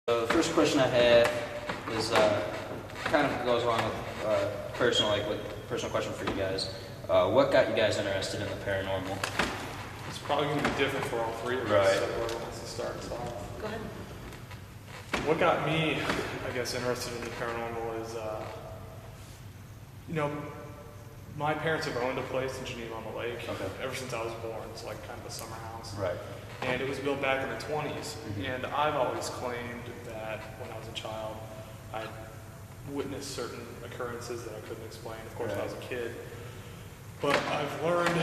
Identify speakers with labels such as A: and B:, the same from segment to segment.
A: So the first question I have is kind of goes along with personal question for you guys. What got you guys interested in the paranormal?
B: It's probably going to be different for all three of us.
A: Right.
B: So whoever wants to start us off.
C: Go ahead.
B: What got me, I guess, interested in the paranormal is, my parents have owned a place in Geneva on the Lake ever since I was born. It's like kind of a summer house.
A: Right.
B: And it was built back in the 20s. And I've always claimed that when I was a child, I witnessed certain occurrences that I couldn't explain. Of course, I was a kid. But I've learned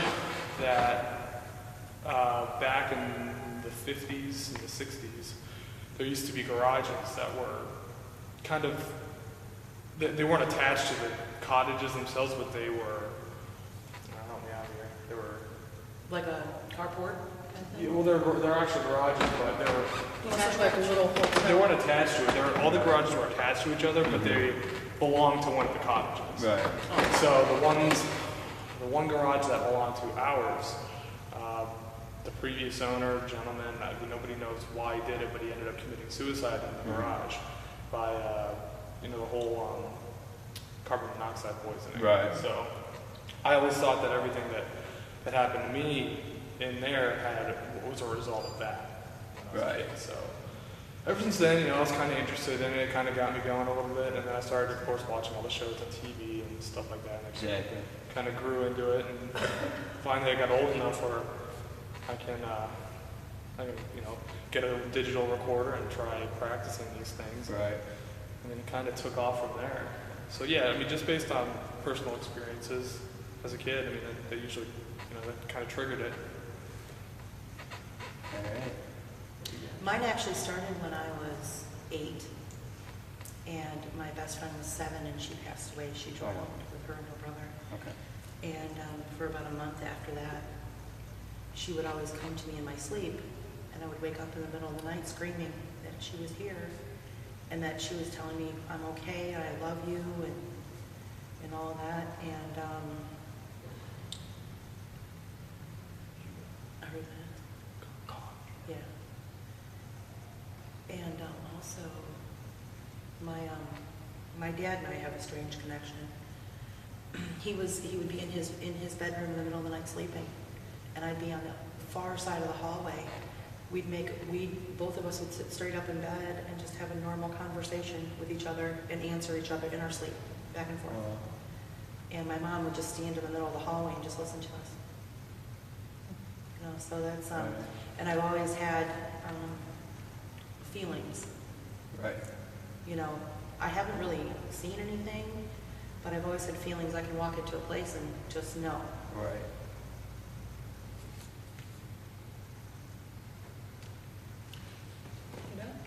B: that back in the 50s and the 60s, there used to be garages that were kind of, they weren't attached to the cottages themselves, but they were, help me out here, they were...
C: Like a carport kind of thing?
B: Yeah, well, they're actually garages, but they were...
C: Attached like a little hotel.
B: They weren't attached to it. All the garages were attached to each other, but they belonged to one of the cottages.
A: Right.
B: So the one garage that belonged to ours, the previous owner, gentleman, nobody knows why he did it, but he ended up committing suicide in the garage by, the whole carbon monoxide poisoning.
A: Right.
B: So I always thought that everything that happened to me in there was a result of that. When I was a kid. So ever since then, I was kind of interested in it. It kind of got me going a little bit, and then I started, of course, watching all the shows on TV and stuff like that. And I kind of grew into it, and finally I got old enough where I can get a digital recorder and try practicing these things.
A: Right.
B: And then it kind of took off from there. So yeah, just based on personal experiences as a kid, they usually, that kind of triggered it.
A: All right.
C: Mine actually started when I was 8, and my best friend was 7, and she passed away. She drove with her and her brother.
A: Okay.
C: And for about a month after that, she would always come to me in my sleep, and I would wake up in the middle of the night screaming that she was here, and that she was telling me I'm okay, I love you, and all that. And I heard that. Yeah. And also, my dad and I have a strange connection. He would be in his bedroom in the middle of the night sleeping, and I'd be on the far side of the hallway. Both of us would sit straight up in bed and just have a normal conversation with each other and answer each other in our sleep, back and forth. And my mom would just stand in the middle of the hallway and just listen to us. So that's, and I've always had feelings.
A: Right.
C: I haven't really seen anything, but I've always had feelings. I can walk into a place and just know.
A: Right.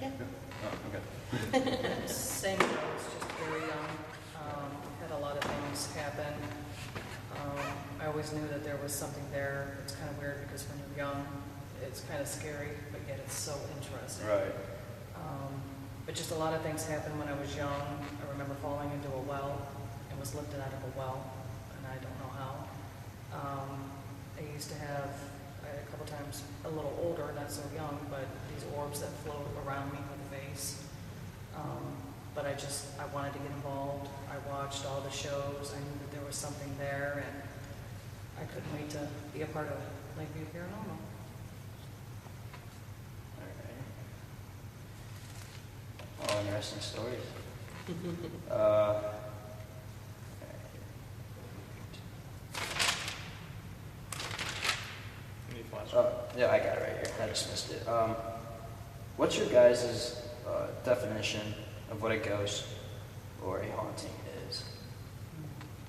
C: Yeah.
A: Oh, okay.
D: Same, I was just very young, had a lot of things happen. I always knew that there was something there. It's kind of weird because when you're young, it's kind of scary, but yet it's so interesting.
A: Right.
D: But just a lot of things happened when I was young. I remember falling into a well and was lifted out of a well, and I don't know how. I used to have, a couple times, a little older, not so young, but these orbs that float around me with the face. But I wanted to get involved. I watched all the shows. I knew that there was something there, and I couldn't wait to be a part of Lakeview Paranormal.
A: All interesting stories.
B: Any flash?
A: Yeah, I got it right here. I just missed it. What's your guys' definition of what a ghost or a haunting is?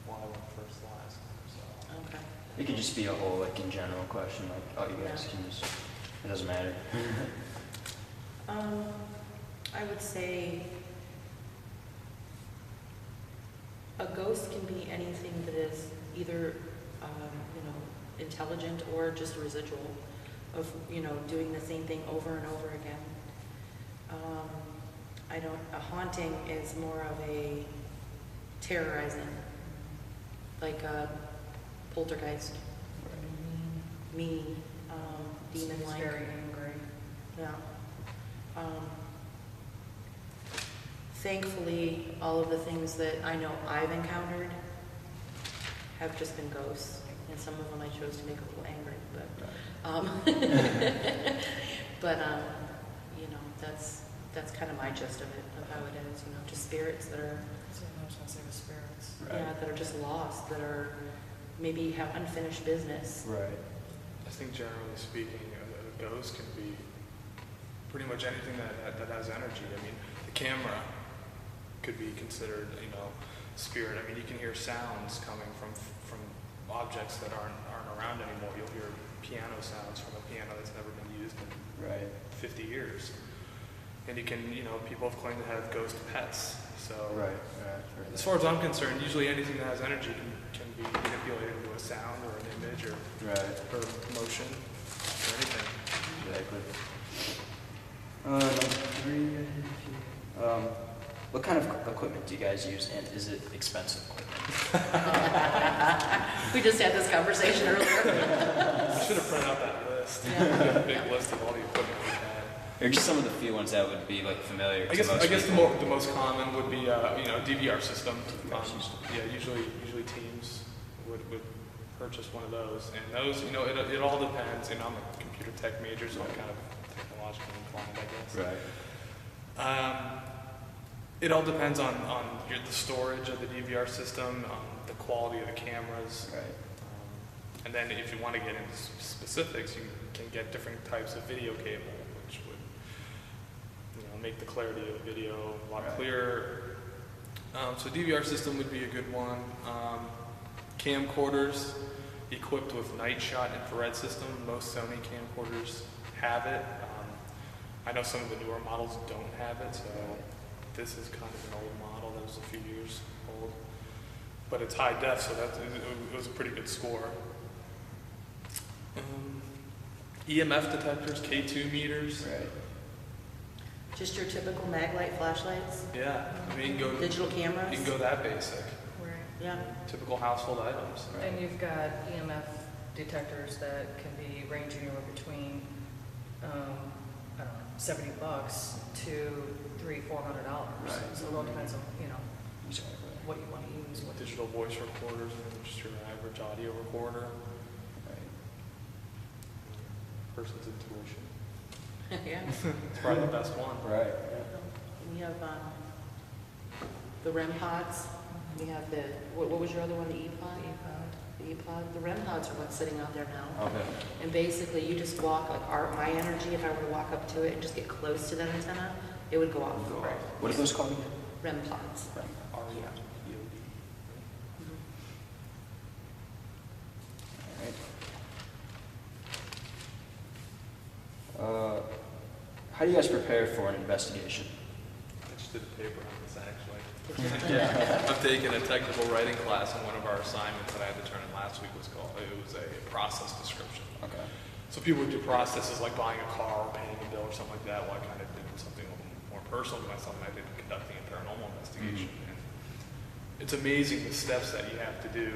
B: Well, I went first last time, so.
C: Okay.
A: It could just be a whole, in general question, you guys can just, it doesn't matter.
C: I would say a ghost can be anything that is either, intelligent or just a residual of, doing the same thing over and over again. A haunting is more of a terrorizing, like a poltergeist, mean, demon-like.
D: Very angry.
C: Yeah. thankfully, all of the things that I know I've encountered have just been ghosts, and some of them I chose to make a little angry, but you know, that's kind of my gist of it, of how it is, you know, just spirits that are,
D: So I was gonna say the spirits.
C: yeah, that are just lost, that are maybe have unfinished business.
A: Right.
B: I think generally speaking, a ghost can be pretty much anything that has energy. I mean, the camera could be considered, you know, spirit. I mean, you can hear sounds coming from objects that aren't around anymore. You'll hear piano sounds from a piano that's never been used in 50 years. And you can, you know, people have claimed to have ghost pets. So, as far as I'm concerned, usually anything that has energy can be manipulated into a sound or an image or motion or anything.
A: Exactly. Number 3. What kind of equipment do you guys use, and is it expensive equipment?
C: We just had this conversation earlier.
B: I should have printed out that list.
C: Yeah.
B: A big list of all the equipment we had.
A: Or just some of the few ones that would be like familiar
B: I
A: to most
B: guess
A: people.
B: the most common would be you know, DVR system. Yeah, usually teams would purchase one of those, and those, you know, it all depends. You know, I'm a computer tech major, so I'm kind of technologically inclined, I guess.
A: Right.
B: It all depends on the storage of the DVR system, the quality of the cameras.
A: Right.
B: And then if you want to get into specifics, you can get different types of video cable, which would, you know, make the clarity of the video a lot clearer. So DVR system would be a good one. Camcorders equipped with night shot infrared system. Most Sony camcorders have it. I know some of the newer models don't have it, so this is kind of an old model that was a few years old. But it's high def, so it was a pretty good score. EMF detectors, K2 meters.
A: Right.
C: Just your typical mag light flashlights,
B: Yeah, I mean, you can go
C: digital cameras.
B: you can go that basic.
D: Right.
C: Yeah.
B: Typical household items.
D: And you've got EMF detectors that can be ranging anywhere between, I don't know, $70 to $300-400.
A: Right.
D: So it all depends on, you know,
A: Exactly.
D: what you want to use. What
B: Digital voice recorders, and just your average audio recorder.
A: Right.
B: Person's intuition.
C: Yeah.
B: It's probably the best one.
A: Right.
C: We have the REM pods. We have the, what was your other one, the E-pod? The E-pod. The REM pods are what's sitting out there now.
A: Okay.
C: And basically, you just walk, like my energy, if I were to walk up to it and just get close to that antenna, it would go off.
A: What are those called again?
C: REM pods.
B: REM.
A: How do you guys prepare for an investigation?
B: I just did a paper on this actually. Yeah, I'm taking a technical writing class, and one of our assignments that I had to turn in last week was a process description.
A: Okay.
B: So people would do processes like buying a car or paying a bill or something like that. Well, I kind of did something a little more personal to myself, and I did conducting a paranormal investigation. And it's amazing the steps that you have to do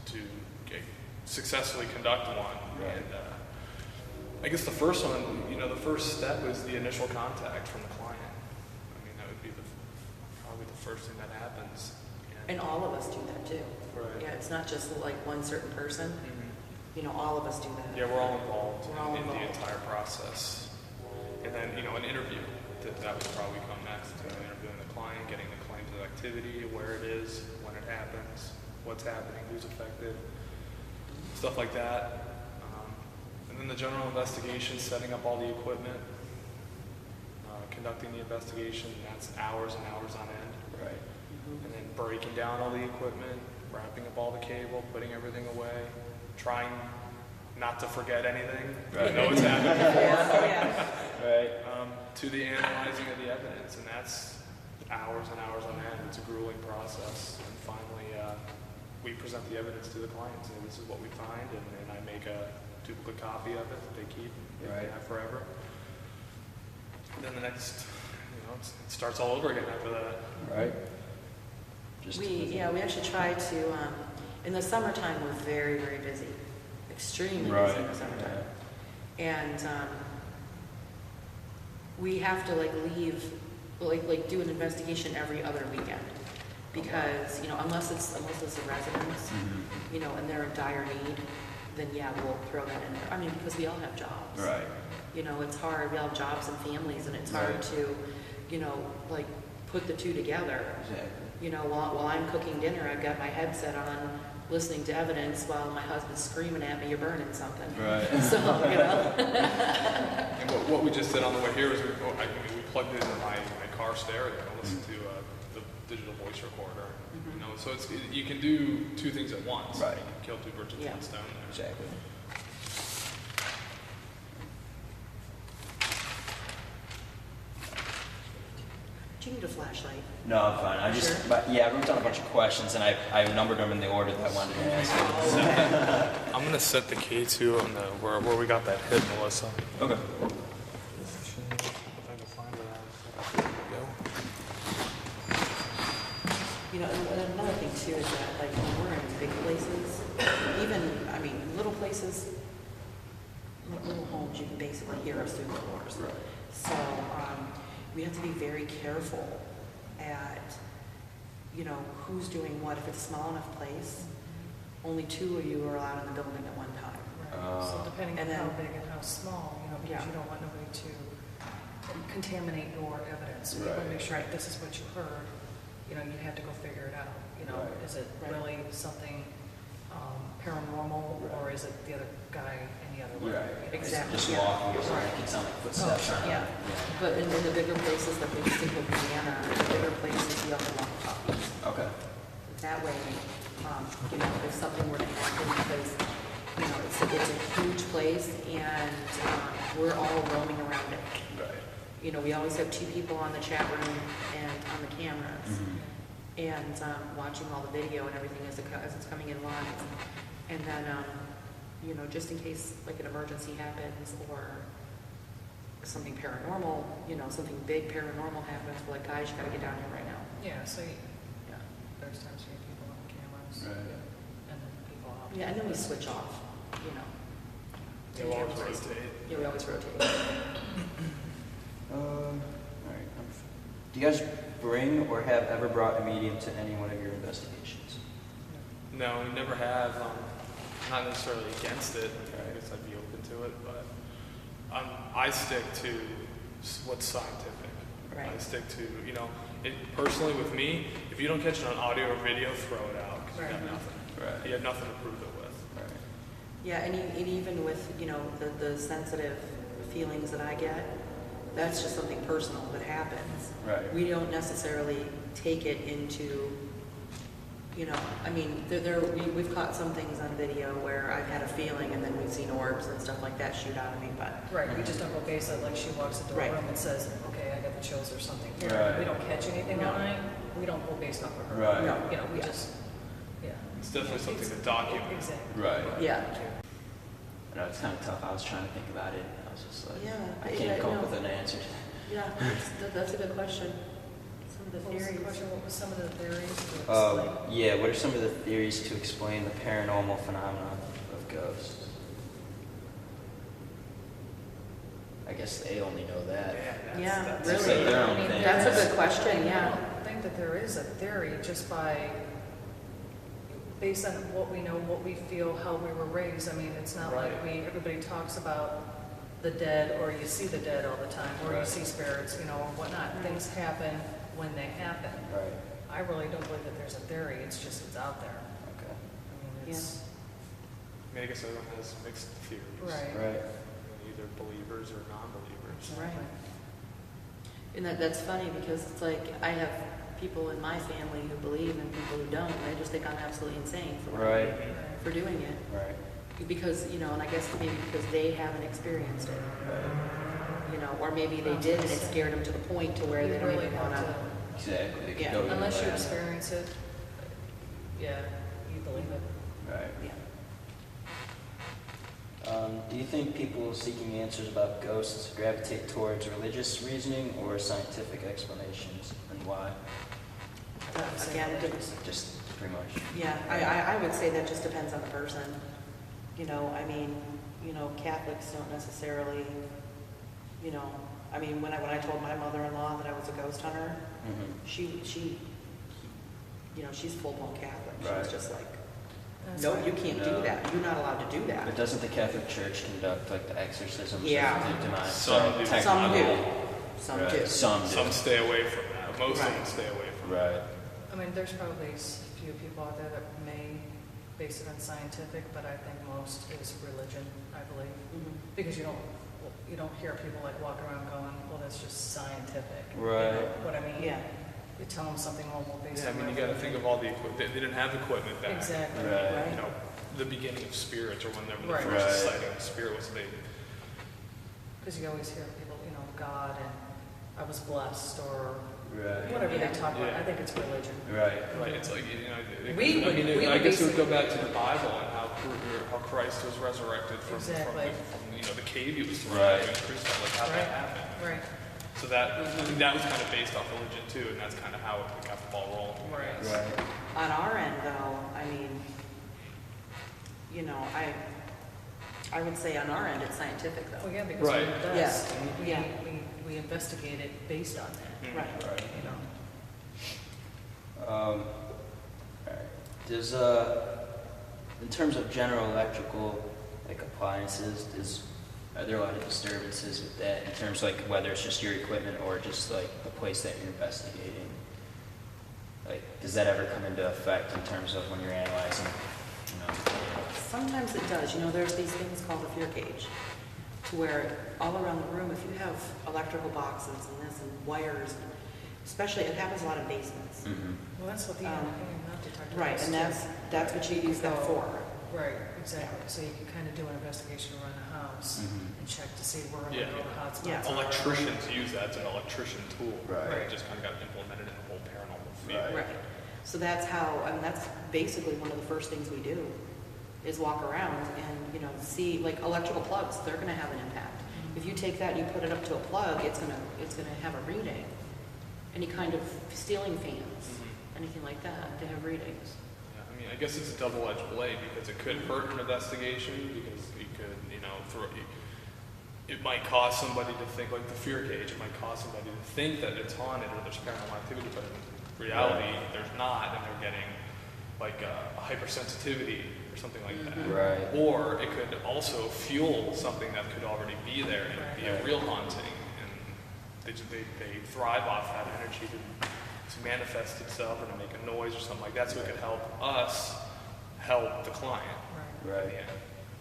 B: to successfully conduct one.
A: Right.
B: And I guess the first one, you know, the first step is the initial contact from the client. I mean, that would be probably the first thing that happens.
C: And all of us do that too.
B: Right.
C: Yeah, it's not just like one certain person.
B: Mhm.
C: You know, all of us do that.
B: Yeah, we're all involved
C: We're all
B: in the
C: involved.
B: entire process. And then, you know, an interview, that would probably come next. You know, interviewing the client, getting the claims of activity, where it is, when it happens, what's happening, who's affected, stuff like that. And then the general investigation, setting up all the equipment, conducting the investigation, that's hours and hours on end.
A: Right.
B: And then breaking down all the equipment, wrapping up all the cable, putting everything away, trying not to forget anything.
A: Right.
B: You know what's happening.
C: Yeah.
A: Right.
B: To the analyzing of the evidence, and that's hours and hours on end. It's a grueling process. And finally, we present the evidence to the client, and this is what we find, and then I make a duplicate copy of it that they keep, they
A: Right.
B: have forever. And then the next, you know, it starts all over again after that.
A: Right. Just
C: We actually try to, in the summertime, we're very, very busy. Extremely
A: Right.
C: busy in the summertime. And we have to like leave, well, like do an investigation every other weekend. Because, you know, unless it's a residence, you know, and they're in dire need, then yeah, we'll throw that in there. I mean, because we all have jobs.
A: Right.
C: You know, it's hard, we all have jobs and families, and it's hard to, you know, like, put the two together.
A: Exactly.
C: You know, while I'm cooking dinner, I've got my headset on, listening to evidence while my husband's screaming at me, "You're burning something."
A: Right.
C: So, you know.
B: And what we just did on the way here was we plugged it into my car stereo and listened to the digital voice recorder. You know, so you can do two things at once.
A: Right.
B: You can kill two birds with one stone there.
A: Exactly.
C: Do you need a flashlight?
A: No, I'm fine. I just,
C: Sure.
A: but yeah, I wrote down a bunch of questions and I numbered them in the order that I wanted to ask.
B: I'm gonna set the key to on the where we got that hit, Melissa.
A: Okay.
C: You know, and another thing too is that, like, when we're in big places, even, I mean, little places, like little homes, you can basically hear us through the doors.
A: Right.
C: So, we have to be very careful at, you know, who's doing what. If it's a small enough place, only 2 of you are allowed in the building at one time.
D: Right. So depending on
C: And
D: how
C: then-
D: big and how small, you know, because
C: Yeah.
D: you don't want nobody to contaminate your evidence. We want to make sure that this is what you heard. You know, you have to go figure it out. You know,
A: Right.
D: is it
C: Right.
D: really something paranormal, or is it the other guy any other way?
A: Right.
C: Exactly.
A: Just
C: Yeah.
A: walking or something. It can sound like footsteps.
D: Oh,
C: Yeah, but in the bigger places, like we stick with Indiana, in the bigger places, you have to walk talkies.
A: Okay.
C: That way, you know, if something were to happen, because, you know, it's a huge place, and we're all roaming around it.
A: Right.
C: You know, we always have 2 people on the chat room and on the cameras, and watching all the video and everything as it's coming in live. And then, you know, just in case, like, an emergency happens, or something paranormal, you know, something big paranormal happens, we're like, guys, you gotta get down here right now.
D: Yeah, so
C: Yeah.
D: there's times you have people on cameras.
A: Right.
D: And then people out.
C: Yeah, and then we switch off, you know.
B: You'll always rotate.
C: Yeah, we always rotate.
A: All right. Do you guys bring or have ever brought a medium to any one of your investigations?
B: No, we never have. Not necessarily against it.
A: Right.
B: I guess I'd be open to it, but I stick to what's scientific.
C: Right.
B: I stick to, you know, personally with me, if you don't catch it on audio or video, throw it out, because you got
D: Right.
B: nothing.
A: Right.
B: You have nothing to prove it with.
A: Right.
C: Yeah, and even with, you know, the sensitive feelings that I get, that's just something personal that happens.
A: Right.
C: We don't necessarily take it into, you know, I mean, we've caught some things on video where I've had a feeling, and then we've seen orbs and stuff like that shoot out of me, but,
D: Right, we just don't go based on, like, she walks into a
C: Right.
D: room and says, okay, I got the chills or something.
A: Right.
D: We don't catch anything
C: No.
D: on it, we don't go based off of her.
A: Right.
C: No.
D: You know, we
C: Yeah.
D: just, yeah.
B: It's definitely something to
D: It's-
B: document.
D: Exactly.
A: Right.
C: yeah.
A: I know it's kind of tough. I was trying to think about it. I was just like,
C: Yeah,
A: I
C: yeah,
A: can't come
C: no.
A: up with an answer.
C: Yeah, that's a good question. Some of the
D: What was the
C: theories.
D: question, what was some of the theories? to explain?
A: Yeah, what are some of the theories to explain the paranormal phenomenon of ghosts? I guess they only know that.
C: Yeah,
B: that's
A: It's
C: really.
A: like their own
D: I mean,
A: thing.
C: That's a
D: there is-
C: good question,
D: I
C: yeah.
D: don't think that there is a theory just by, based on what we know, what we feel, how we were raised. I mean, it's not like everybody talks about the dead, or you see the dead all the time, or you
A: Right.
D: see spirits, you know, or whatnot. Things happen when they happen.
A: Right.
D: I really don't believe that there's a theory, it's just, it's out there.
A: Okay.
D: I mean, it's,
B: I mean, I guess everyone has mixed theories.
D: right.
A: Right.
B: Either believers or non-believers.
C: Right. And that's funny, because it's like, I have people in my family who believe and people who don't. They just think I'm absolutely insane for
A: Right.
C: for doing it.
A: Right.
C: Because, you know, and I guess maybe because they haven't experienced it,
A: Right.
C: you know, or maybe they did and it scared them to the point to where
D: You
C: they don't
D: really
C: even
D: have
C: want to.
D: to,
A: Exactly. They could
C: Yeah,
A: go either
D: unless you
A: way.
D: experience it, yeah, you believe it.
A: Right.
C: Yeah.
A: Do you think people seeking answers about ghosts gravitate towards religious reasoning or scientific explanations, and why?
C: Again,
A: Just pretty much.
C: yeah, I would say that just depends on the person. You know, I mean, you know, Catholics don't necessarily, you know, I mean, when I told my mother-in-law that I was a ghost hunter,
A: Mhm.
C: she, you know, she's full-blown Catholic. She
A: Right.
C: was just like,
D: That's
C: no,
D: right.
C: you can't
A: No.
C: do that. You're not allowed to do that.
A: But doesn't the Catholic Church conduct like the exorcisms
C: Yeah.
A: of the demonic?
B: Some do.
C: Some do.
A: technically-
C: Some
A: right.
C: do.
A: Some do.
B: Some stay away from that. Most of them
C: Right.
B: stay away from it.
A: Right.
D: I mean, there's probably a few people out there that may base it on scientific, but I think most is religion, I believe.
C: Mhm.
D: Because you don't hear people like walking around going, well, that's just scientific.
A: Right.
D: You know what I mean?
C: Yeah.
D: You tell them something normal based
B: Yeah, I
D: on
B: mean, you got to think of all the equipment. They didn't have equipment back.
D: Exactly.
A: Right.
B: You know, the beginning of spirits, or when the
D: Right.
B: first
A: Right.
B: sighting of spirit was made.
D: Because you always hear people, you know, God and I was blessed or
A: Right.
D: whatever
C: Yeah.
D: they talk about.
B: Yeah.
D: I think it's religion.
A: Right.
B: Right. It's like, you know,
D: We
B: I mean,
D: would
B: I guess it would go
D: basically-
B: back to the Bible and how Christ was resurrected from
D: Exactly.
B: you know, the cave he was thrown
A: Right.
B: into and crucified, like how
D: Right.
B: that happened.
D: Right.
B: So that, I think that was kind of based off religion too, and that's kind of how it got the ball rolling. I
D: Right.
B: guess.
A: Right.
C: On our end, though, I mean, you know, I would say on our end, it's scientific,
D: Well,
C: though.
D: yeah, because
B: Right.
D: we're the
C: Yeah.
D: best. We,
C: Yeah.
D: we investigate it based on that,
B: Mhm.
C: Right.
A: Right.
D: you know.
A: Alright. Does in terms of general electrical like appliances, are there a lot of disturbances with that in terms of, like, whether it's just your equipment or just like the place that you're investigating? Like, does that ever come into effect in terms of when you're analyzing? You know?
C: Sometimes it does. You know, there's these things called a fear gauge, to where all around the room, if you have electrical boxes and this and wires, especially, it happens a lot in basements.
A: Mhm.
D: Well, that's what the EMF detector
C: Right,
D: is,
C: and
D: too.
C: that's what you use that for.
D: Right, exactly. So you can kind of do an investigation around the house
A: Mhm.
D: and check to see where
B: Yeah.
D: all the hot spots
C: Yeah.
D: are.
B: Electricians use that as an electrician tool.
A: Right.
B: It just kind of got implemented in the whole paranormal field.
A: Right.
C: Right. So that's how, and that's basically one of the first things we do, is walk around and, you know, see, like electrical plugs, they're gonna have an impact. If you take that and you put it up to a plug, it's gonna have a reading. Any kind of ceiling fans,
B: Mhm.
C: anything like that, they have readings.
B: Yeah, I mean, I guess it's a double-edged blade because it could hurt an investigation because you could, you know, it might cause somebody to think, like the fear gauge, it might cause somebody to think that it's haunted or there's paranormal activity, but in reality, there's not, and they're getting like a hypersensitivity or something like that.
A: Right.
B: Or it could also fuel something that could already be there and it'd be a
A: Right.
B: real haunting, and they thrive off that energy to manifest itself or to make a noise or something like that, so it could help us help the client.
D: Right.
A: Right.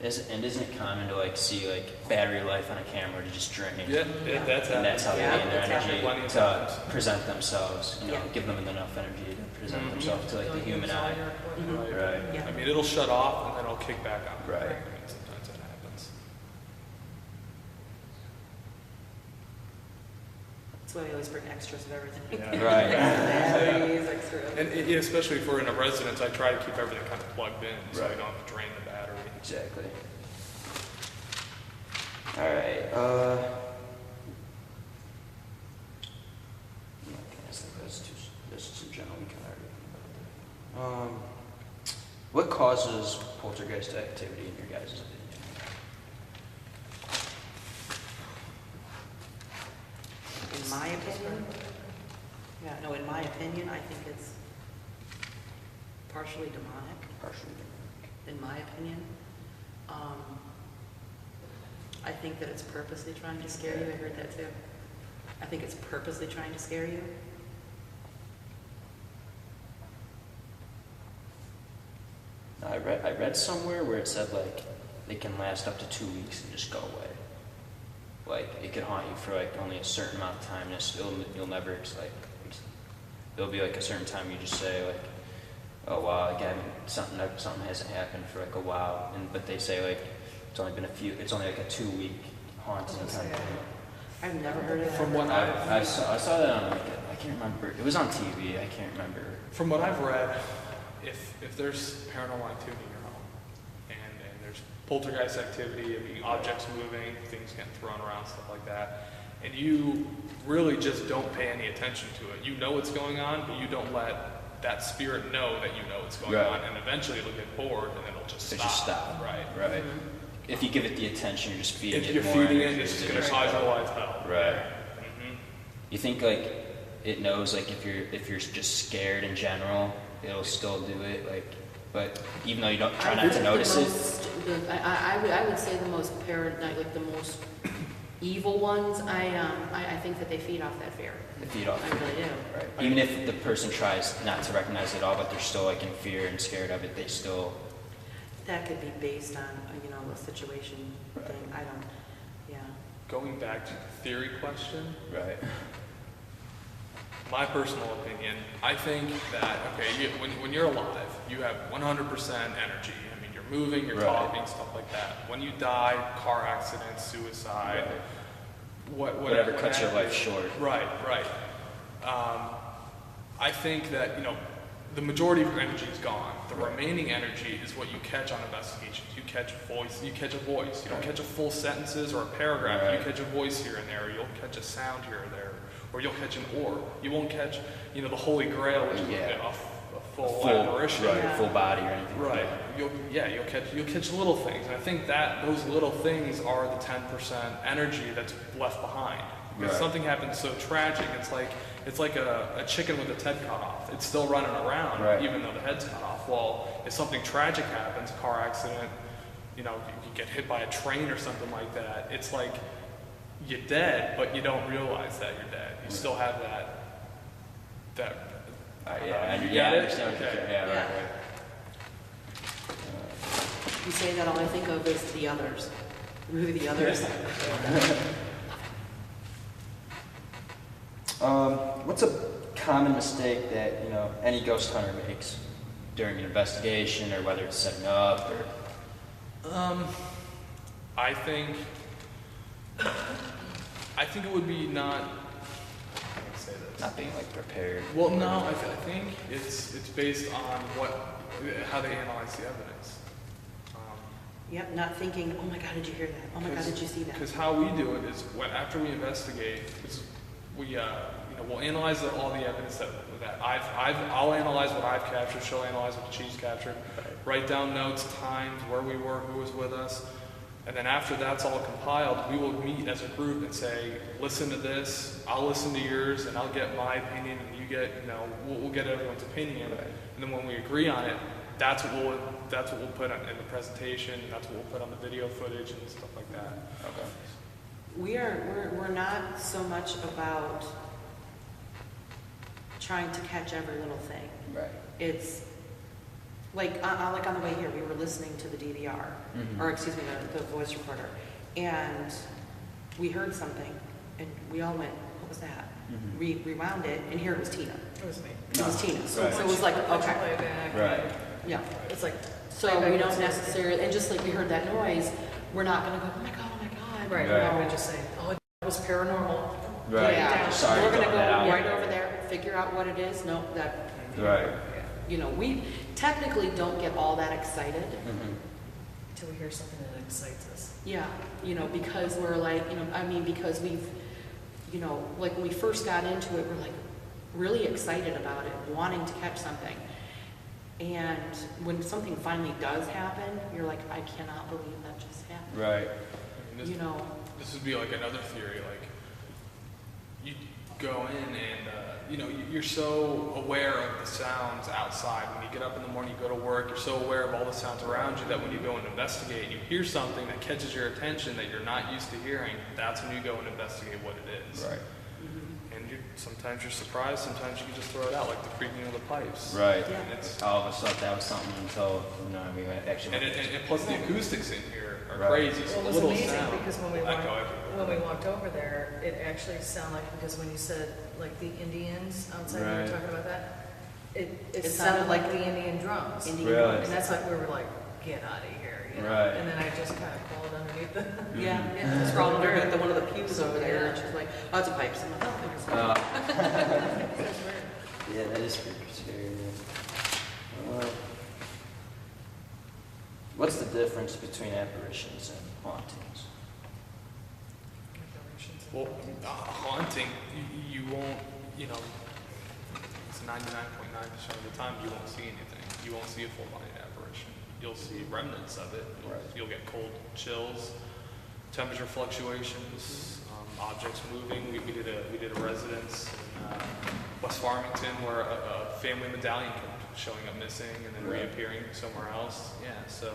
A: Isn't it common to like see like battery life on a camera to just drain?
B: Yeah, that's
A: And that's how they
C: Yeah,
A: gain their
C: that's
A: energy
B: happened plenty of
A: to
B: times.
A: present themselves, you know,
C: Yeah.
A: give them enough energy to present
B: Mhm.
A: themselves to like the
D: Don't
A: human
D: use all
A: eye.
D: your equipment.
C: Mhm.
A: Right.
C: Yeah.
B: I mean, it'll shut off and then it'll kick back on.
A: Right.
B: I mean, sometimes that happens.
C: That's why we always bring extras of everything.
B: Yeah.
A: Right.
C: Batteries, extra.
B: And especially if we're in a residence, I try to keep everything kind of plugged in so we
A: Right.
B: don't have to drain the battery.
A: Exactly. All right. I think that's too general. We can already. What causes poltergeist activity in your guys' opinion?
C: In my opinion, in my opinion, I think it's partially demonic,
A: Partially.
C: in my opinion. I think that it's purposely trying to scare you. I heard that too. I think it's purposely trying to scare you.
A: I read somewhere where it said like they can last up to 2 weeks and just go away. Like it could haunt you for like only a certain amount of time. And you'll never there'll be like a certain time you just say like, oh wow, again something hasn't happened for like a while. But they say like it's only like a 2 week haunting kind of thing.
C: I've never heard of that.
B: From what
A: I saw that on like I can't remember. It was on TV. I can't remember.
B: From what I've read, if there's paranormal activity in your home and there's poltergeist activity, I mean, objects moving, things getting thrown around, stuff like that, and you really just don't pay any attention to it. You know what's going on, but you don't let that spirit know that you know what's going
A: Right.
B: on, and eventually it'll get bored and it'll just
A: It
B: stop.
A: just stop.
B: Right.
A: Right. If you give it the attention, you're just feeding
B: If
A: it
B: you're
A: more
B: feeding it,
A: energy,
B: it's just
A: it
B: going to
A: just
B: cause your
A: go.
B: life hell.
A: Right. You think like it knows like if you're just scared in general, it'll still do it, like, but even though you don't try not to notice it.
C: I would say the most like the most evil ones. I think that they feed off that fear.
A: They feed off.
C: I really do.
A: Right. Even if the person tries not to recognize it at all, but they're still like in fear and scared of it, they still.
C: That could be based on a situation thing. I don't. Yeah.
B: Going back to the theory question.
A: Right.
B: My personal opinion, I think that, okay, when you're alive, you have 100% energy. I mean, you're moving, you're talking, stuff like that. When you die, car accident, suicide,
A: whatever cuts your life short.
B: Right. I think that, the majority of your energy is gone. The remaining energy is what you catch on investigations. You catch a voice. You don't catch a full sentences or a paragraph.
A: Right.
B: You catch a voice here and there. You'll catch a sound here or there. Or you'll catch an orb. You won't catch, the Holy Grail, which is a full apparition.
A: Right, full body or anything.
B: Right. You'll catch little things. And I think that those little things are the 10% energy that's left behind. Because something happens so tragic, it's like a chicken with its head cut off. It's still running around, even though the head's cut off. Well, if something tragic happens, a car accident, you get hit by a train or something like that, it's like you're dead, but you don't realize that you're dead. You still have that.
A: I understand what you're saying. Yeah. Right.
C: You say that, all I think of is The Others. The movie The Others.
A: What's a common mistake that any ghost hunter makes during an investigation, or whether it's setting up, or?
B: I think it would be not. How can I say this?
A: Not being prepared.
B: Well, no, I think it's based on how they analyze the evidence.
C: Yep, not thinking, oh my God, did you hear that? Oh my God, did you see that?
B: Because how we do it is after we investigate, we'll analyze all the evidence that I'll analyze what I've captured. She'll analyze what she's captured. Write down notes, times, where we were, who was with us. And then after that's all compiled, we will meet as a group and say, listen to this, I'll listen to yours, and I'll get my opinion, and you get, we'll get everyone's opinion. And then when we agree on it, that's what we'll put in the presentation, that's what we'll put on the video footage and stuff like that.
A: Okay.
C: We're not so much about trying to catch every little thing.
A: Right.
C: It's like on the way here, we were listening to the DVR, or excuse me, the voice recorder, and we heard something, and we all went, "What was that?" We rewound it, and here it was Tina.
D: It was me.
C: It was Tina. So it was like, okay,
A: Right.
C: yeah.
D: It's like,
C: So we don't necessarily, and just like we heard that noise, we're not going to go, oh my God.
D: right, we're not going to just say, oh, it was paranormal.
A: Right.
C: Yeah.
A: Sorry,
C: We're going to go
A: that out.
C: right over there, figure out what it is. No, that.
A: Right.
C: We technically don't get all that excited.
D: Until we hear something that excites us.
C: Yeah, because we're like, because we've, like when we first got into it, we're like really excited about it, wanting to catch something. And when something finally does happen, you're like, I cannot believe that just happened.
A: Right.
B: This would be like another theory, like you go in and you're so aware of the sounds outside. When you get up in the morning, you go to work, you're so aware of all the sounds around you that when you go and investigate, you hear something that catches your attention that you're not used to hearing, that's when you go and investigate what it is.
A: Right.
B: And sometimes you're surprised, sometimes you can just throw it out, like the creaking of the pipes.
A: Right.
C: Yeah.
A: And it's all of a sudden that was something until we actually.
B: And plus the acoustics in here are
A: Right.
B: crazy. So
D: Well, it was
B: little
D: amazing
B: sound
D: because when we
B: echo
D: walked over there, it actually sounded like, because when you said like the Indians outside, we were
A: Right.
D: talking about that, it
C: sounded
D: sounded like
C: like
D: the Indian drums.
A: Really?
D: And that's like we were like, get out of here.
A: Right.
D: And then I just kind of crawled underneath the.
C: Yeah, just crawled under one of the pews over there, and she's like, oh, it's a pipe. So I'm like, oh,
A: Yeah, that is pretty scary. What's the difference between apparitions and hauntings?
B: Well, haunting, you won't, it's 99.9% of the time you won't see anything. You won't see a full-body apparition. You'll see remnants of it. You'll get cold chills, temperature fluctuations, objects moving. We did a residence in West Farmington where a family medallion kept showing up missing and then reappearing somewhere else. Yeah, so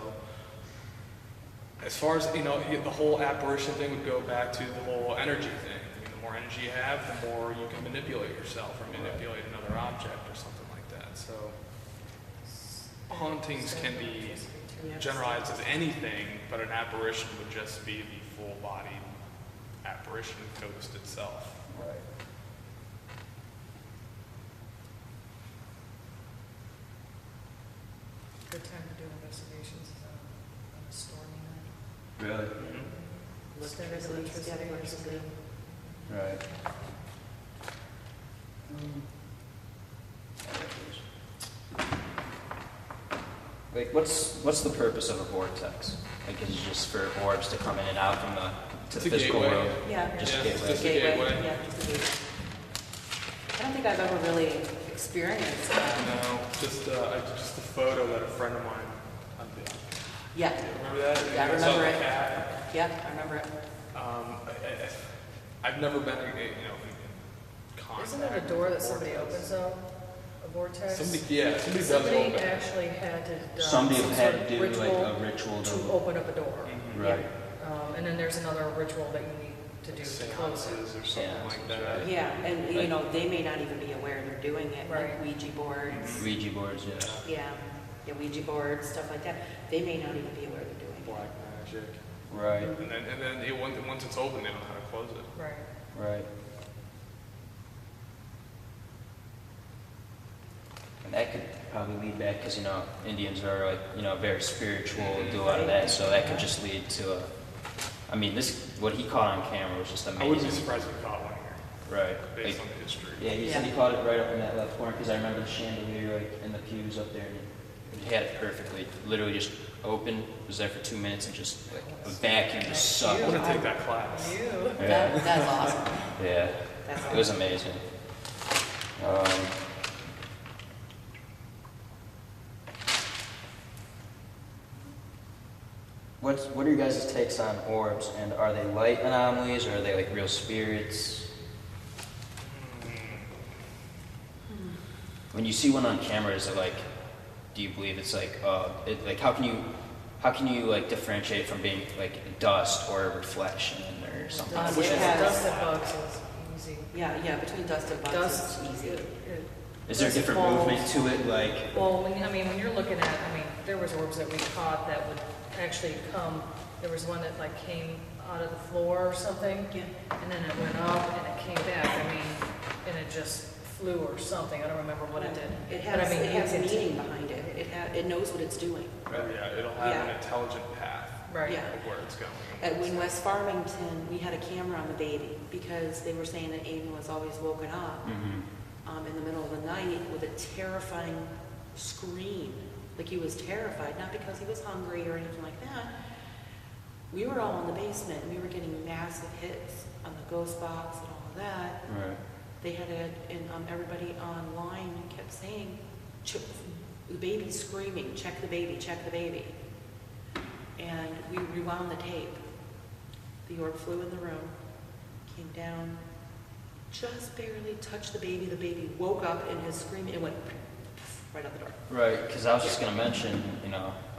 B: as far as, the whole apparition thing would go back to the whole energy thing. I mean, the more energy you have, the more you can manipulate yourself or manipulate another object or something like that. So hauntings can be generalized as anything, but an apparition would just be the full-bodied apparition ghost itself.
A: Right.
D: Good time to do investigations is on a stormy night.
A: Really?
B: Mm-hmm.
D: Static electricity or something.
A: Right. Like, what's the purpose of a vortex? Like, is it just for orbs to come in and out from the
B: It's a
A: physical
B: gateway.
A: world?
C: Yeah.
A: Just
B: Yeah,
A: a
B: it's
A: gateway.
B: just a gateway.
C: Yeah, just a gateway. I don't think I've ever really experienced that.
B: No, just a photo that a friend of mine unveiled.
C: Yeah,
B: Remember that?
C: Yeah, I
B: You saw
C: remember
B: the
C: it.
B: cat?
C: yeah, I remember it.
B: I've never been, in contact.
D: Isn't it a door that somebody opens though? A vortex?
B: Somebody does
D: Somebody
B: open.
D: actually had to,
A: Somebody
D: some
A: had
D: sort
A: to
D: of
A: do like a ritual
D: to open up a door.
B: Mhm.
A: Right.
D: And then there's another ritual that you need to do to close it.
B: Seances or something
A: Yeah,
B: like
A: that's
B: that.
A: right.
C: Yeah, and they may not even be aware they're doing it, like
D: Right.
C: Ouija boards.
A: Ouija boards, yeah.
C: Yeah, Ouija boards, stuff like that. They may not even be aware they're doing it.
B: Black magic.
A: Right.
B: And then once it's open, they don't know how to close it.
D: Right.
A: Right. And that could probably lead back, because, Indians are like, very spiritual, do a lot of that, so that could just lead to what he caught on camera was just
B: I wouldn't be
A: amazing.
B: surprised if we caught one here,
A: Right.
B: based
A: Like,
B: on the history.
A: yeah, he said he caught it right up in that left corner, because I remember the chandelier, like, in the pews up there, and he had it perfectly. Literally just open, was there for 2 minutes, and just, like, a vacuum just
B: I
A: sucked.
B: want to take that class.
D: You.
A: Yeah.
C: That's awesome.
A: Yeah.
C: That's
A: It was amazing. What are your guys' takes on orbs, and are they light anomalies, or are they like real spirits? When you see one on camera, is it like, do you believe it's like, how can you like differentiate from being like dust or a reflection or something?
C: Dust,
D: Which is
C: yeah.
D: dust and bugs is easy.
C: Yeah, between dust and bugs,
D: Dust,
C: it's easy.
A: Is there a different
D: falls.
A: movement to it? Like,
D: Well, when you're looking at, there was orbs that we caught that would actually come, there was one that like came out of the floor or something,
C: Yeah.
D: and then it went up and it came back, and it just flew or something, I don't remember what it did.
C: It
D: But
C: has, it has a
D: you can-
C: meaning behind it. It knows what it's doing.
B: Yeah, it'll have
C: Yeah.
B: an intelligent path
D: Right.
C: Yeah.
B: of where it's going.
C: In West Farmington, we had a camera on the baby because they were saying that Aiden was always woken up in the middle of the night with a terrifying scream. Like he was terrified, not because he was hungry or anything like that. We were all in the basement and we were getting massive hits on the ghost box and all of that.
A: right.
C: They had it, and everybody online kept saying, the baby's screaming, check the baby, check the baby. And we rewound the tape. The orb flew in the room, came down, just barely touched the baby woke up and his screaming, it went right out the door.
A: Right, because I was just going to mention,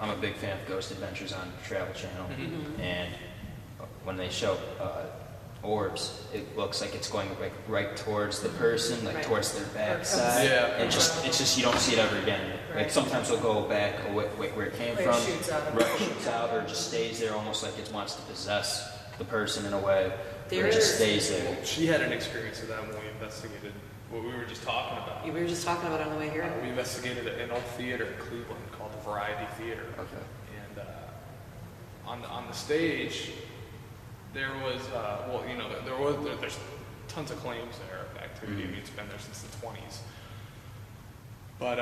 A: I'm a big fan of Ghost Adventures on Travel Channel,
C: Mhm.
A: and when they show orbs, it looks like it's going like right towards the person, like
C: Right.
A: towards their backside.
B: Yeah.
A: And it's just you don't see it ever again. Like
D: Right.
A: sometimes it'll go back away, where it came
D: Like it
A: from,
D: shoots out of
A: right,
D: it.
A: shoots out, or it just stays there, almost like it wants to possess the person in a way. Or it
C: There's-
A: just stays there.
B: She had an experience of that when we investigated what we were just talking about.
C: We were just talking about it on the way here.
B: We investigated an old theater in Cleveland called the Variety Theater.
A: Okay.
B: And on the stage, there was, there's tons of claims there of activity. I mean, it's been there since the 20s. But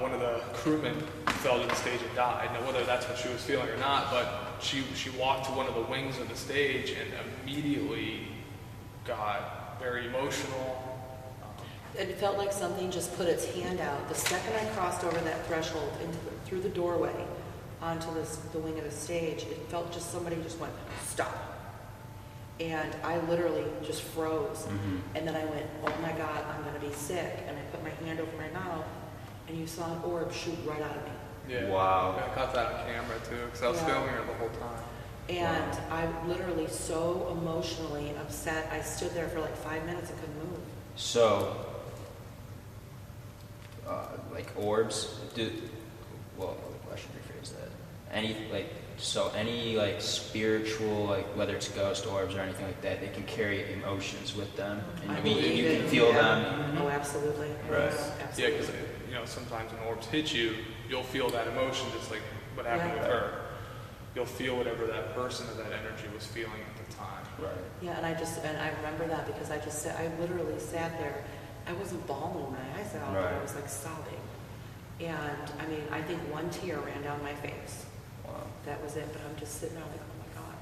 B: one of the crewmen fell to the stage and died. Now, whether that's what she was feeling or not, but she walked to one of the wings of the stage and immediately got very emotional.
C: It felt like something just put its hand out. The second I crossed over that threshold through the doorway onto the wing of the stage, it felt just somebody just went, stop. And I literally just froze.
A: Mhm.
C: And then I went, oh my God, I'm gonna be sick. And I put my hand over my mouth, and you saw an orb shoot right out of me.
B: Yeah.
A: Wow.
B: I caught that on camera too, because I was
C: Yeah.
B: filming her the whole time.
C: And I literally so emotionally upset, I stood there for like 5 minutes and couldn't move.
A: So, like orbs, well, I should rephrase that. Any like spiritual, like whether it's ghost orbs or anything like that, they can carry emotions with them. And I mean,
C: believe
A: you
C: it.
A: can feel
C: Yeah.
A: them.
C: Oh, absolutely.
A: Right.
B: Yeah,
C: Absolutely.
B: because sometimes when orbs hit you, you'll feel that emotion, just like what happened
C: Yeah.
B: with her. You'll feel whatever that person or that energy was feeling at the time.
A: Right.
C: Yeah, and I remember that because I literally sat there. I wasn't bawling my eyes out, but I
A: Right.
C: was like sobbing. And I mean, I think one tear ran down my face.
A: Wow.
C: That was it. But I'm just sitting there like, oh my God.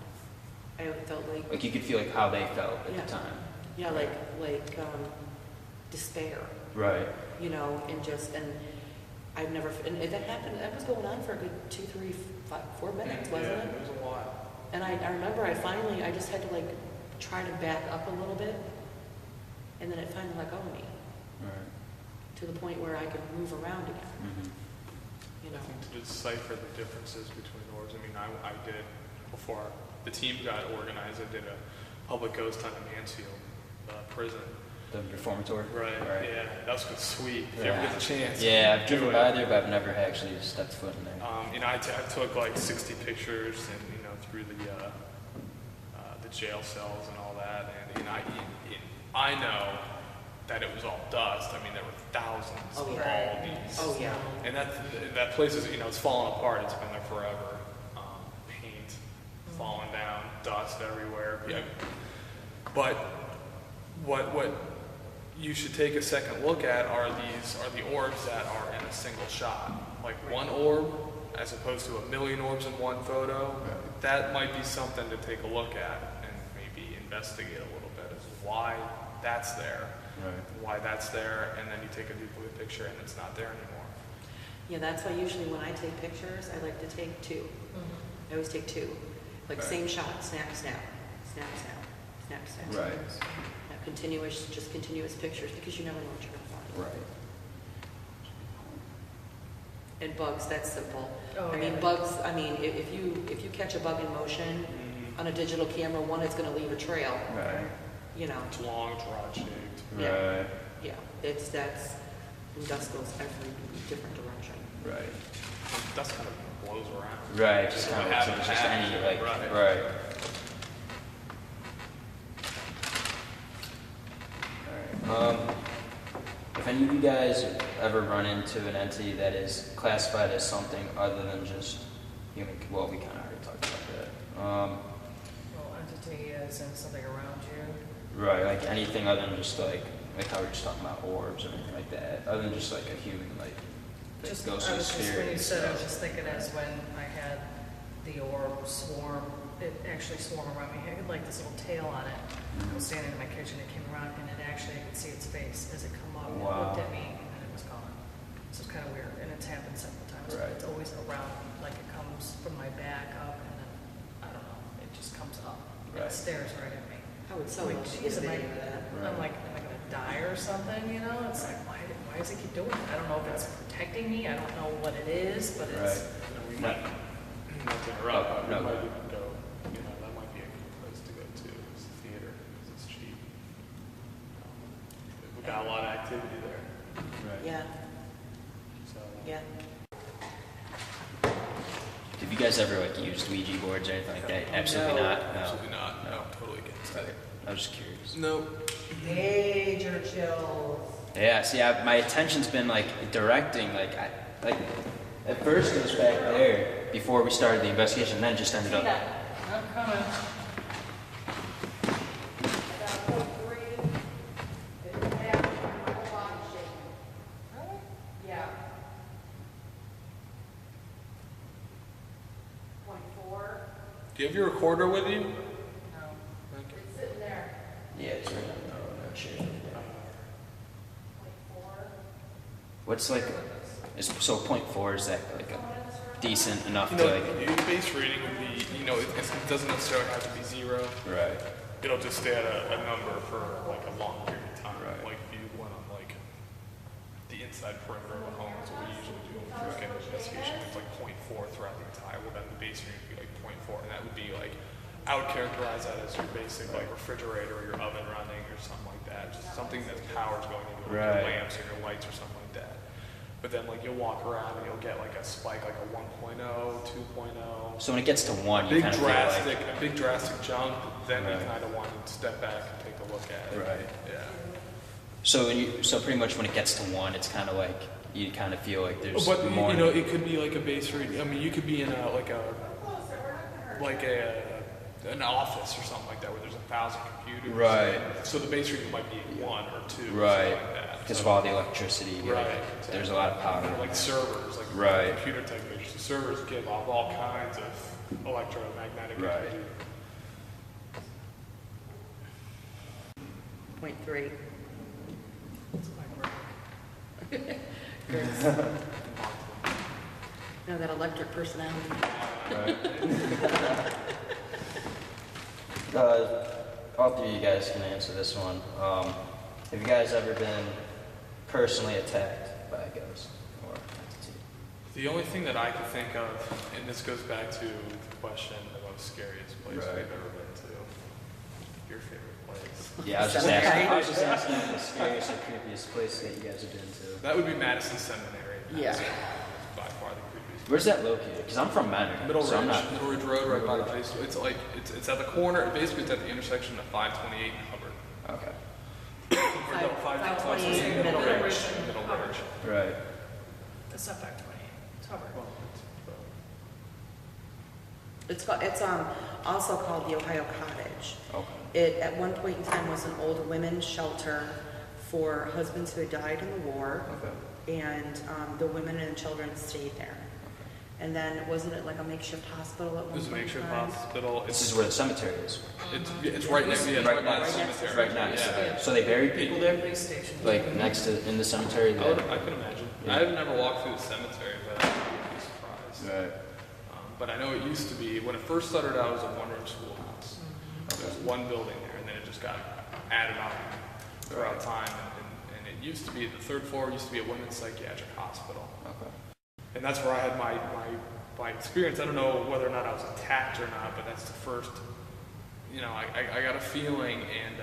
C: I felt
A: Like you could feel like how they felt at
C: Yeah.
A: the time.
C: yeah, like despair,
A: Right.
C: and I've never, and that happened, that was going on for a good 2, 3, 5, 4 minutes, wasn't
B: Yeah,
C: it?
B: it was a lot.
C: And I remember I just had to like try to back up a little bit, and then it finally let go of me
A: Right.
C: to the point where I could move around again,
A: Mm-hmm.
C: you know.
B: I think to decipher the differences between orbs, I mean, I did, before the team got organized, I did a public ghost hunt in Mansfield prison.
A: The reformatory.
B: Right, yeah, that was sweet. If you ever get the chance.
A: Yeah, I've
B: do
A: driven
B: it.
A: by there, but I've never actually stepped foot in there.
B: I took like 60 pictures and through the jail cells and all that, and I know that it was all dust. I mean, there were thousands
C: Oh,
B: of
C: yeah.
B: all these.
C: Oh yeah.
B: And that place is it's fallen apart. It's been there forever. Paint falling down, dust everywhere. Yeah. But what you should take a second look at are the orbs that are in a single shot. Like one orb as opposed to a million orbs in one photo.
A: Right.
B: That might be something to take a look at and maybe investigate a little bit as to why that's there.
A: Right.
B: Why that's there, and then you take a duplicate picture and it's not there anymore.
C: Yeah, that's why usually when I take pictures, I like to take 2. I always take 2. Like
A: Right.
C: same shot, snap, snap, snap, snap, snap, snap.
A: Right.
C: Yeah, continuous pictures because you never know what you're going to find.
A: Right.
C: And bugs, that's simple.
D: Oh,
C: I mean,
D: yeah.
C: bugs, if you catch a bug in motion on a digital camera, one, it's going to leave a trail,
A: Right.
B: It's long, it's rod-shaped.
C: Yeah.
A: Right.
C: Yeah, and dust goes every different direction.
A: Right.
B: Dust kind of blows around.
A: Right. Just
B: What
A: kind of
B: happened
A: just
B: happened.
A: any like
B: Right.
A: right. All right. If any of you guys ever run into an entity that is classified as something other than just human, well, we kind of already talked about that.
D: Well, entity is in something around you.
A: Right, like anything other than just like how we were just talking about orbs or anything like that, other than just like a human, like that
D: Just,
A: goes
D: I
A: to the
D: was just, when
A: spirit.
D: you
A: and
D: said, I was
A: stuff.
D: just thinking as when I had the orb swarm, it actually swarmed around me. It had like this little tail on it. I was standing in my kitchen, it came around, and it actually, I could see its face as it come up. It
A: Wow.
D: looked at me, and it was gone. So it's kind of weird, and it's happened several times.
A: Right.
D: It's always around, like it comes from my back up, and then, I don't know, it just comes up.
A: Right.
D: It stares right at me.
C: I would so
D: I'm like,
C: love to
D: geez,
C: get a
D: am I,
C: video of that.
D: I'm like, am I gonna die or something, you know? It's like, why does it keep doing it? I don't know if it's protecting me, I don't know what it is, but
A: Right.
D: it's,
B: We might, not to interrupt, but
A: No,
B: we
A: no.
B: might even go, that might be a good place to go to, is the theater, because it's cheap. We've got a lot of activity there,
A: Right.
C: Yeah,
B: so.
C: yeah.
A: Have you guys ever like used Ouija boards or anything like that? Absolutely
B: No,
A: not.
B: Absolutely not, no, totally against
A: Okay.
B: it.
A: I was just curious.
B: No.
C: Major chills.
A: Yeah, see, my attention's been like directing, like at first it was back there before we started the investigation, and then it just ended up.
D: I'm coming.
C: Yeah. 0.4.
B: Do you have your recorder with you?
D: No.
C: It's sitting there.
A: Yeah, it's right on the chair.
C: 0.4.
A: What's like? So 0.4 is that like a decent enough
B: You
A: to
B: know,
A: like?
B: your base rating would be, it doesn't necessarily have to be 0.
A: Right.
B: it'll just stay at a number for like a long period of time.
A: Right.
B: Like if you went on like the inside perimeter of a home, is what we usually do when we first get an investigation. It's like 0.4 throughout the entire. Well, then the base rate would be like 0.4, and that would be like, I would characterize that as your basic like refrigerator or your oven running or something like that. Just something that power's going into it,
A: Right.
B: your lamps or your lights or something like that. But then like you'll walk around and you'll get like a spike, like a 1.0, 2.0.
A: So when it gets to 1, you
B: Big
A: kind of feel
B: drastic,
A: like,
B: a big drastic jump. Then
A: Right.
B: you kind of want to step back and take a look at it.
A: Right.
B: Yeah.
A: so pretty much when it gets to 1, it's kind of like, you kind of feel like there's
B: But
A: more.
B: you know, it could be like a base rate. I mean, you could be in an office or something like that where there's 1,000 computers.
A: Right.
B: So the base rate might be 1 or 2.
A: Right.
B: Something like that.
A: Because of all the electricity.
B: Right.
A: Like, there's a lot of power.
B: Like servers, like
A: Right.
B: computer technicians. The servers give off all kinds of electromagnetic
A: Right.
B: energy.
C: 0.3. No, that electric personality.
A: Right. All three of you guys can answer this one. Have you guys ever been personally attacked by a ghost or entity?
B: The only thing that I can think of, and this goes back to the question about the scariest place
A: Right.
B: we've ever been to. Your favorite place?
A: Yeah, I was just
C: Cemetery.
A: asking the scariest or creepiest place that you guys have been to.
B: That would be Madison Seminary.
C: Yeah.
B: Madison is by far the creepiest.
A: Where's that located? Because I'm from Menor.
B: Middle
A: so I'm
B: Ridge,
A: not.
B: Middle Ridge Road, right by the high school. It's like it's at the corner. Basically, it's at the intersection of 528 and Hubbard.
A: Okay.
B: Or no,
C: 528
B: Middle
C: Middle
B: Ridge.
C: Ridge.
B: Middle Ridge.
A: Right.
D: It's not 528, it's Hubbard.
C: It's also called the Ohio Cottage.
A: Okay.
C: It, at one point in time, was an old women's shelter for husbands who had died in the war,
A: Okay.
C: and the women and children stayed there. And then, wasn't it like a makeshift hospital at one
B: There's
C: point
B: a
C: in
B: makeshift
C: time?
B: hospital.
A: This is where the cemetery is.
B: It's right next. Yeah, it's right by the
C: Right next to
B: cemetery.
A: Right next.
B: Yeah.
A: So they buried people there,
D: Police station.
A: like next to in the cemetery.
B: I can imagine.
A: Yeah.
B: I've never walked through the cemetery, but I would be surprised.
A: Right.
B: But I know it used to be, when it first started out, it was a one-room schoolhouse. There was one building there, and then it just got added on throughout time. And it used to be, the third floor used to be a women's psychiatric hospital.
A: Okay.
B: And that's where I had my experience. I don't know whether or not I was attacked or not, but that's the first, I got a feeling, and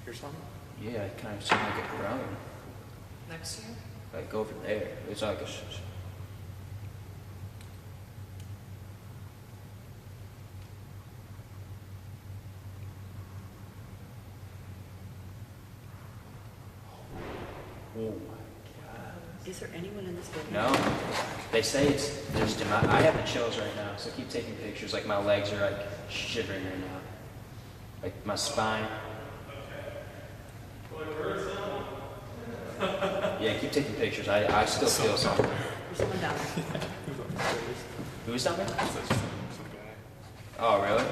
B: here's something.
A: Yeah, it kind of seemed like a ground.
D: Next to you?
A: Like over there. It's like a. Oh.
C: Is there anyone in this building?
A: No, they say there's I have the chills right now, so keep taking pictures. Like my legs are like shivering right now, like my spine. Yeah, keep taking pictures. I still feel something.
C: There's someone down there.
A: Who's down there?
B: Some guy.
A: Oh, really?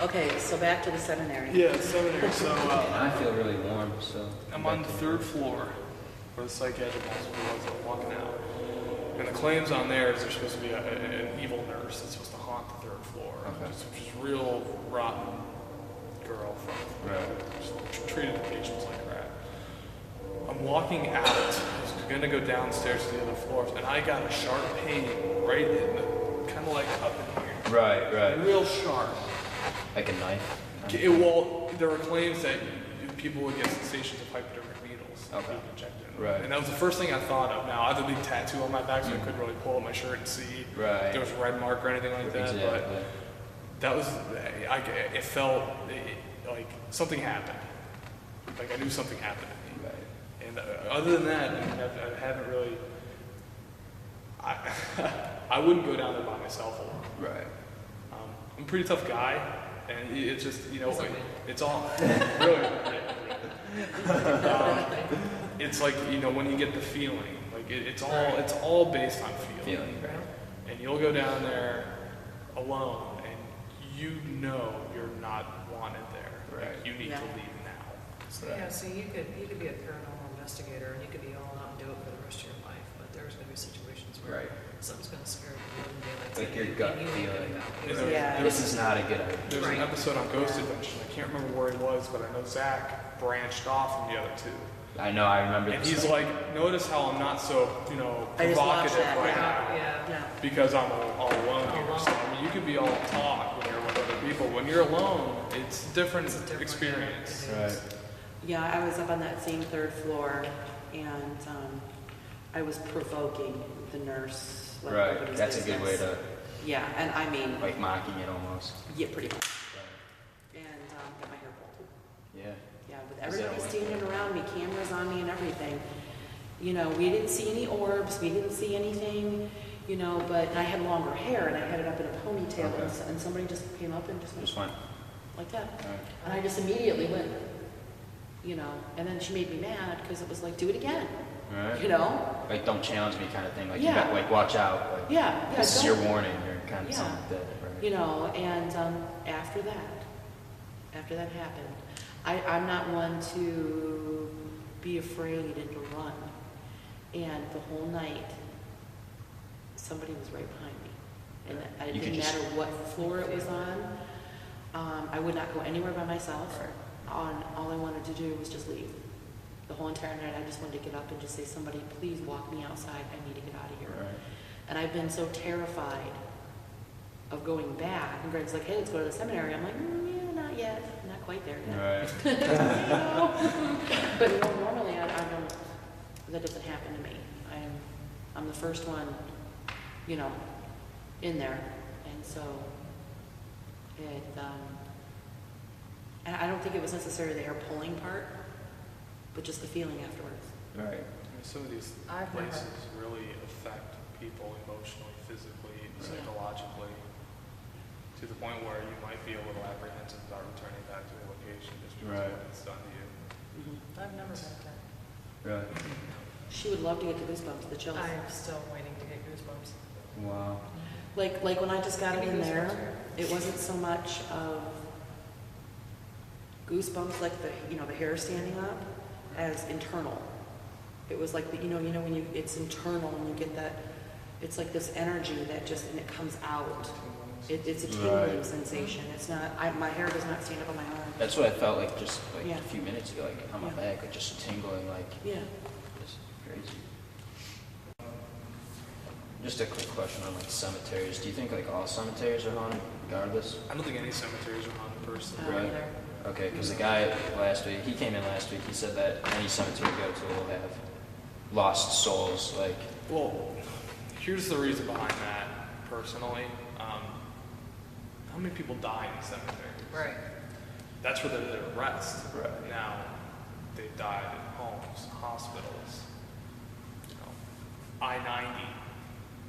C: Okay, so back to the seminary.
B: Yeah, seminary. So
A: And I feel really warm, so.
B: I'm on the third floor where the psychiatric hospital was. I'm walking out. And the claims on there is there's supposed to be an evil nurse that's supposed to haunt the third floor.
A: Okay.
B: Which is real rotten girl from just treated the patients like crap. I'm walking out. I was going to go downstairs to the other floors, and I got a sharp pain right in the, kind of like up in here.
A: Right.
B: Real sharp.
A: Like a knife.
B: Well, there were claims that people would get sensations of hypodermic needles
A: Okay.
B: being injected.
A: Right.
B: And that was the first thing I thought of. Now, I have a big tattoo on my back, so I couldn't really pull up my shirt and see
A: Right.
B: if there was a red mark or anything like that.
A: Exactly.
B: But that was, it felt like something happened. Like I knew something happened to me.
A: Right.
B: And other than that, I mean, I haven't really, I wouldn't go down there by myself a lot.
A: Right.
B: I'm a pretty tough guy, and it's just, it's all, really. It's like, when you get the feeling, like it's all based on feeling.
A: Right.
B: And you'll go down there alone, and you're not wanted there.
A: Right.
B: Like, you need
C: Yeah.
B: to leave now.
D: So, yeah, so you could be a paranormal investigator and you could be all out and do it for the rest of your life, but that there's going to be situations where
A: Right.
D: something's going to scare you and daylight.
A: Like your gut feeling.
C: Yeah.
A: This is not a good idea.
B: There's
D: Right.
B: an episode on Ghost Adventure. I can't remember where he was, but I know Zach branched off from the other two.
A: I know, I remember
B: And
A: this.
B: he's like, notice how I'm not so,
C: I just watched
B: provocative
C: that,
B: right
C: yeah.
B: now.
C: Yeah.
B: Because I'm all alone here.
D: Alone.
B: So, I mean, you could be all talk when you're with other people. When you're alone, it's a different experience.
A: Right.
C: Yeah, I was up on that same third floor, and I was provoking the nurse. like
A: Right,
C: nobody's
A: that's a good way
C: business.
A: to,
C: Yeah, and I mean,
A: like, mocking it almost.
C: yeah, pretty much. And got my hair pulled.
A: Yeah.
C: Yeah, with
A: Is that
C: everybody
A: what-
C: standing around me, cameras on me and everything. You know, we didn't see any orbs, we didn't see anything, you know, but I had longer hair and I had it up in a ponytail,
A: Okay.
C: and somebody just came up and just went
A: Just fine.
C: like that.
A: Alright.
C: And I just immediately went, you know, and then she made me mad because it was like, do it again,
A: Alright.
C: you know?
A: Like, don't challenge me kind of thing. Like,
C: Yeah.
A: you got, like, watch out. Like,
C: Yeah, yeah.
A: this is
C: don't-
A: your warning or kind of
C: Yeah.
A: something like that. Right.
C: You know, and after that happened, I'm not one to be afraid and to run. And the whole night, somebody was right behind me. And it
A: You could
C: didn't
A: just-
C: matter what floor it was on. I would not go anywhere by myself.
A: Right.
C: All I wanted to do was just leave. The whole entire night, I just wanted to get up and just say, somebody, please walk me outside. I need to get out of here.
A: Right.
C: And I've been so terrified of going back. And Greg's like, hey, let's go to the seminary. I'm like, yeah, not yet. Not quite there yet.
A: Right.
C: You know? But you know, normally I don't, that doesn't happen to me. I'm the first one, you know, in there. And so and I don't think it was necessarily the hair pulling part, but just the feeling afterwards.
A: Right.
B: I mean, some of these
D: I've never-
B: places really affect people emotionally, physically, psychologically, to the point where you might be a little apprehensive about returning back to the location just because
A: Right.
B: of what it's done to you.
D: I've never had that.
A: Right.
C: She would love to get the goosebumps, the chills.
D: I'm still waiting to get goosebumps.
A: Wow.
C: Like when I just got
D: Give me
C: in there,
D: goosebumps.
C: it wasn't so much of goosebumps like the hair standing up as internal. It was like when it's internal and you get that, it's like this energy that just, and it comes out. It's a tingling
A: Right.
C: sensation. It's not, my hair does not stand up on my arm.
A: That's what I felt like just like
C: Yeah.
A: a few minutes ago, like on my
C: Yeah.
A: back, like just tingling, like
C: Yeah.
A: it's crazy. Just a quick question on like cemeteries. Do you think like all cemeteries are haunted, regardless?
B: I don't think any cemeteries are haunted personally.
C: I don't
A: Right.
C: either.
A: Okay, because the guy last week, he came in last week. He said that any cemetery you go to will have lost souls. Like,
B: Well, here's the reason behind that, personally. How many people die in cemeteries?
D: Right.
B: That's where they're there to rest.
A: Right.
B: Now, they've died in homes, hospitals, I-90.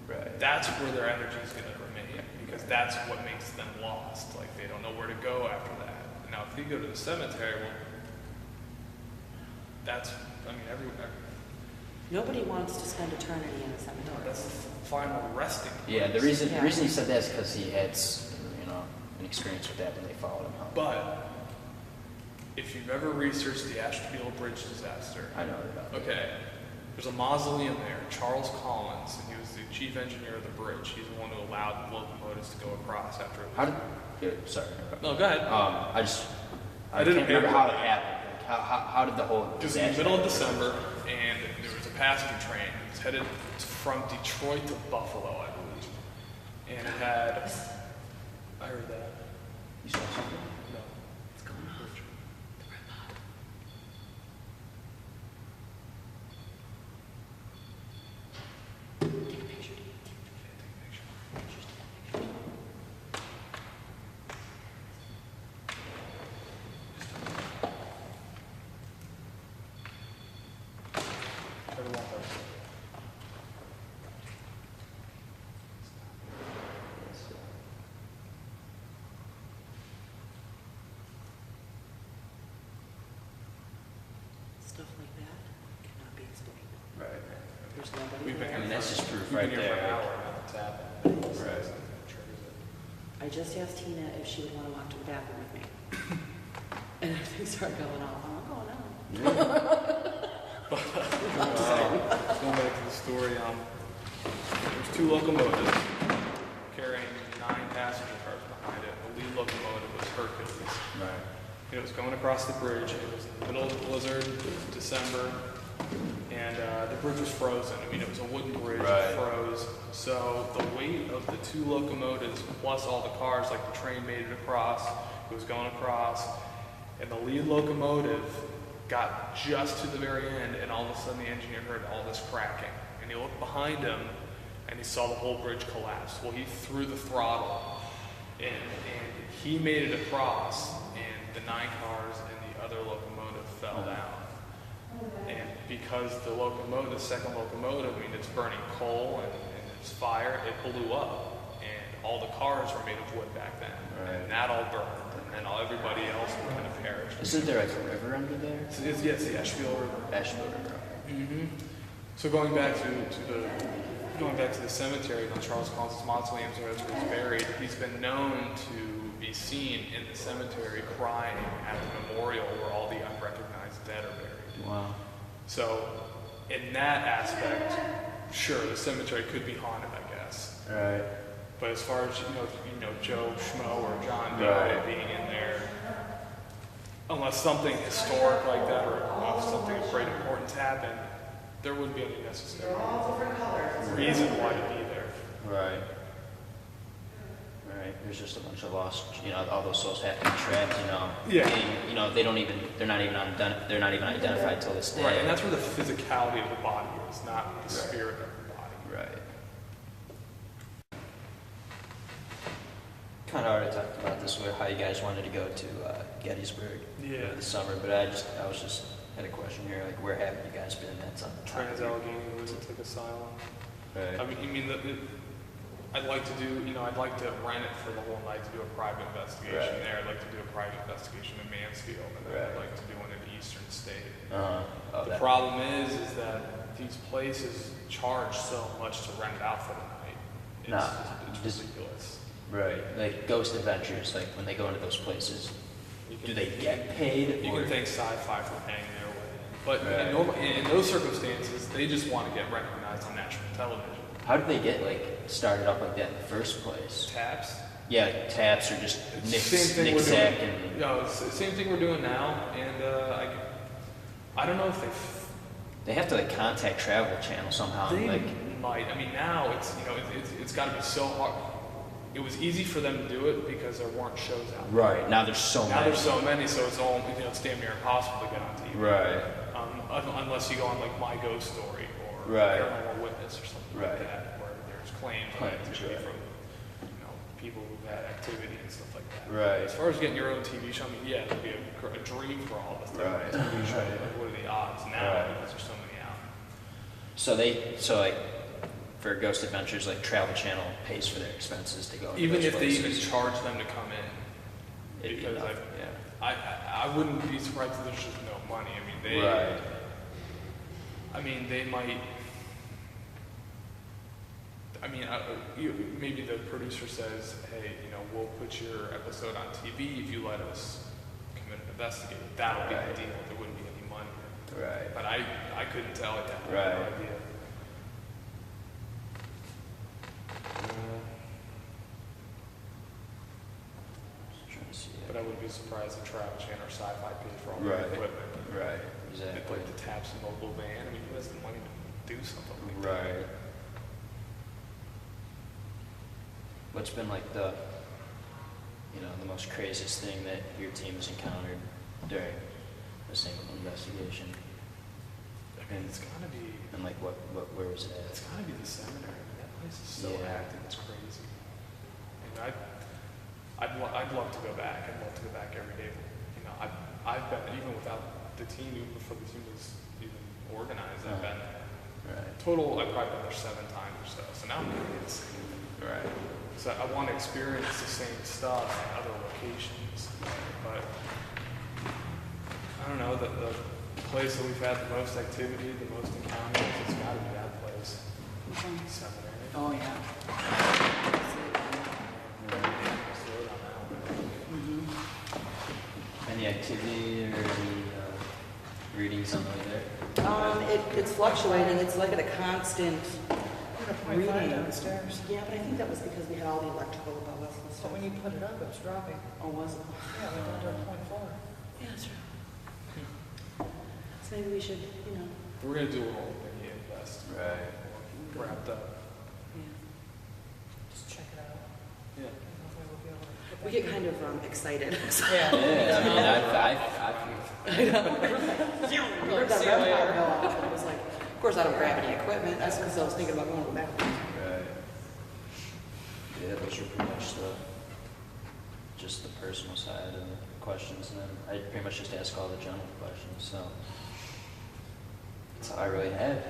A: right?
B: That's where their energy is going to remain, because that's what makes them lost. Like, they don't know where to go after that. Now, if you go to the cemetery, well, that's, everywhere.
C: Nobody wants to spend eternity in a cemetery.
B: That's the final resting place.
A: Yeah. The reason
C: Yeah.
A: he said that is because he had an experience with that, and they followed him home.
B: But if you've ever researched the Ashtabula Bridge disaster,
A: I know about that.
B: okay, there's a mausoleum there. Charles Collins, and he was the chief engineer of the bridge. He's the one who allowed the locomotives to go across after it was.
A: How did? Yeah, sorry.
B: No, go ahead.
A: I
B: didn't
A: can't remember
B: pay
A: how
B: for
A: it
B: it.
A: happened. Like, how did the whole
B: It was in the
A: disaster
B: middle of
A: happen?
B: December, and there was a passenger train. It was headed from Detroit to Buffalo, I believe. And it had, I heard that.
A: You saw something?
B: No.
C: What's going on? Take a picture. Take a picture.
B: Everyone does.
C: Stuff like that cannot be explained.
A: Right.
C: There's nobody
B: We've been
C: there.
A: I mean, that's just proof
B: We've
A: right
B: been here for
A: there.
B: an hour now. It's happened.
A: Right.
B: Triggers it.
C: I just asked Tina if she would want to walk to the bathroom with me. And everything started going off. I'm not going out.
A: Wow.
B: going back to the story, there's 2 locomotives carrying 9 passenger cars behind it. The lead locomotive was Hercules.
A: Right.
B: It was going across the bridge. It was in the middle of the blizzard. It was December, and the bridge was frozen. I mean, it was a wooden bridge.
A: Right.
B: It froze. So the weight of the 2 locomotives plus all the cars, like the train made it across. It was going across, and the lead locomotive got just to the very end, and all of a sudden the engineer heard all this cracking. And he looked behind him, and he saw the whole bridge collapse. Well, he threw the throttle, and he made it across, and the 9 cars and the other locomotive fell down. And because the second locomotive, I mean, it's burning coal and it's fire, it blew up. And all the cars were made of wood back then.
A: Right.
B: And that all burned. And then everybody else kind of perished.
A: Isn't there like a river under there?
B: So it's the Asheville River.
A: Asheville River.
B: Mm-hmm. So going back to the cemetery on Charles Collins's mausoleum, so that's where he's buried, he's been known to be seen in the cemetery crying at the memorial where all the unrecognized dead are buried.
A: Wow.
B: So in that aspect, sure, the cemetery could be haunted, I guess.
A: Right.
B: But as far as Joe Schmo or John Doe
A: Right.
B: being in there, unless something historic like that or something of great importance happened, there wouldn't be any necessary reason why to be there.
A: Right. Right. There's just a bunch of lost, all those souls have to be trapped,
B: Yeah.
A: And, they're not even identified till this day.
B: Right, and that's where the physicality of the body is, not the spirit of the body.
A: Right. Kind of already talked about this, how you guys wanted to go to Gettysburg
B: Yeah.
A: for the summer, but I had a question here, like where have you guys been? That's on the top of your-
B: Trans-Allegheny Lunatic Asylum.
A: Right.
B: I mean, I'd like to rent it for the whole night to do a private investigation
A: Right.
B: there. I'd like to do a private investigation in Mansfield, and then I'd
A: Right.
B: like to do one in Eastern State.
A: Oh,
B: The
A: that-
B: problem is that these places charge so much to rent it out for the night. It's ridiculous.
A: Right, like Ghost Adventures, like when they go into those places,
B: You can-
A: do they get paid?
B: You
A: or-
B: can thank sci-fi for paying their way. But
A: Right.
B: in those circumstances, they just want to get recognized on national television.
A: How did they get started up like that in the first place?
B: Taps.
A: Yeah, like taps or just
B: It's
A: Nick
B: the same thing we're
A: Sack
B: doing.
A: and
B: No, it's the same thing we're doing now, and I don't know if
A: they have to contact Travel Channel somehow.
B: they
A: Like
B: might. I mean, now it's got to be so hard. It was easy for them to do it because there weren't shows out.
A: right now, there's so
B: Now
A: many.
B: there's so many, so it's all it's damn near impossible to get on TV.
A: Right.
B: Unless you go on like My Ghost Story or
A: Right.
B: Paranormal Witness or something
A: Right.
B: like that, where there's claims of
A: Claims,
B: activity
A: right.
B: from people who've had activity and stuff like that.
A: Right.
B: As far as getting your own TV show, I mean, yeah, it'd be a dream for all of us to have
A: Right.
B: a TV show.
A: Right.
B: Like, what are the odds now
A: Right.
B: because there's so many out?
A: So for Ghost Adventures, like Travel Channel pays for their expenses to go. Into
B: Even
A: those
B: if they even
A: places.
B: charge them to come in,
A: It'd be
B: because
A: enough,
B: I wouldn't be surprised if there's just no money. I mean, they.
A: Right.
B: I mean, they might. I mean, maybe the producer says, "Hey, we'll put your episode on TV if you let us come in and investigate." That'll be
A: Right.
B: the deal. There wouldn't be any money.
A: Right.
B: But I couldn't tell you. I
A: Right.
B: have no idea.
A: Just trying to see it.
B: But I wouldn't be surprised if Travel Channel or Sci-Fi paid for all
A: Right.
B: the equipment.
A: Right.
B: They
A: Exactly.
B: put the taps in mobile van. I mean, who has the money to do something like that?
A: Right. What's been like the most craziest thing that your team has encountered during a single investigation?
B: I mean, it's gotta be.
A: And like where was it
B: It's
A: at?
B: gotta be the seminary. That place is so
A: Yeah.
B: active. It's crazy. And I'd love to go back. I'd love to go back every day. I've been even without the team, even before the team was even organized. I've been
A: Right.
B: total. I've probably been there 7 times or so. So now I'm curious.
A: Right.
B: So I want to experience the same stuff at other locations. But I don't know, the place that we've had the most activity, the most encounters, it's got to be that place. Seminary.
C: Oh, yeah.
B: Slow down that one.
A: Any activity or any readings on the way there?
C: It's fluctuating, it's like at a constant
D: We're at a .5
C: reading.
D: downstairs.
C: Yeah, but I think that was because we had all the electrical above us and
D: But
C: stuff.
D: when you put it up, it was dropping.
C: Oh, was it?
D: Yeah, we went down to a .4.
C: Yeah, that's true. So maybe we should,
B: We're gonna do a whole Mickey Invest.
A: Right.
B: Wrapped up.
C: yeah.
D: Just check it out.
B: Yeah.
D: Hopefully we'll be able to get
C: We
D: back
C: get
D: to
C: kind of excited.
D: Yeah.
A: Yeah, I mean,
C: We heard that red fire go off, and it was like, of course, I don't grab any equipment, that's because I was thinking about going to the bathroom.
A: Right. Yeah, those are pretty much just the personal side of the questions, and then I pretty much just ask all the general questions, so that's all I really had.